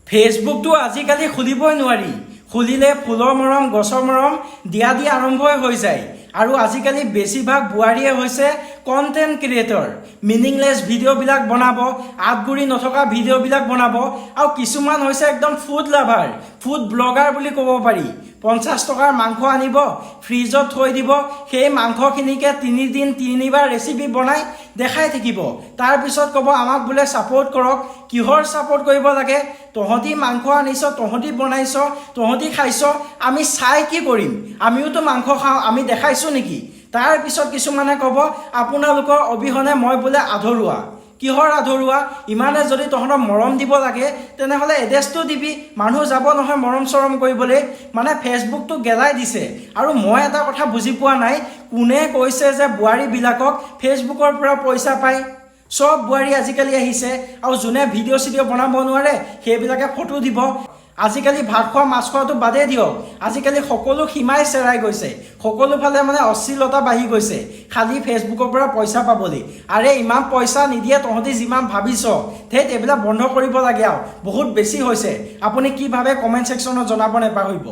ফেচবুকটো আজিকালি খুলিবই নোৱাৰি। খুলিলে ফুলৰ মৰম গছৰ মৰম দিয়া আৰম্ভই হৈ যায়। আৰু আজিকালি বেছিভাগ বোৱাৰীয়ে হৈছে কণ্টেণ্ট ক্ৰিয়েটৰ। মিনিংলেছ ভিডিঅ'বিলাক বনাব, আতগুৰি নথকা ভিডিঅ'বিলাক বনাব। আৰু কিছুমান হৈছে একদম ফুড লাভাৰ, ফুড ব্লগাৰ বুলি ক'ব পাৰি। 50 টকাৰ মাংস আনিব, ফ্ৰিজত থৈ দিব, সেই মাংসখিনিকে 3 দিন 3বাৰ ৰেচিপি বনাই দেখাই থাকিব। তাৰপিছত ক'ব আমাক বোলে ছাপোৰ্ট কৰক। কিহৰ ছাপোৰ্ট কৰিব লাগে? তহঁতি মাংস আনিছ, তহঁতি বনাইছ, তহঁতি খাইছ, আমি চাই কি কৰিম? আমিওতো মাংস খাওঁ, আমি দেখাইছোঁ নেকি? তাৰপিছত কিছুমানে ক'ব আপোনালোকৰ অবিহনে মই বোলে আধৰুৱা। কিহৰ আধৰুৱা? ইমানে যদি তহঁতক মৰম দিব লাগে তেনেহ'লে এড্ৰেছটো দিবি, মানুহ যাব নহয় মৰম চৰম কৰিবলৈ। মানে ফেচবুকটো গেলাই দিছে। আৰু মই এটা কথা বুজি পোৱা নাই, কোনে কৈছে যে বোৱাৰীবিলাকক ফেচবুকৰ পৰা পইচা পায়? চব বোৱাৰী আজিকালি আহিছে, আৰু যোনে ভিডিঅ' চিডিঅ' বনাব নোৱাৰে সেইবিলাকে ফটো দিব। আজিকালি ভাত খোৱা মাছ খোৱাটো বাদেই দিয়ক, আজিকালি সকলো সীমাই চেৰাই গৈছে। সকলো ফালে মানে অশ্লীলতা বাঢ়ি গৈছে, খালি ফেচবুকৰ পৰা পইচা পাবলৈ। আৰে ইমান পইচা নিদিয়ে তহঁতি যিমান ভাবিছ। ধেত, এইবিলাক বন্ধ কৰিব লাগে আৰু বহুত বেছি হৈছে। আপুনি কি ভাবে কমেণ্ট ছেকশ্যনত জনাব নাপাহৰিব।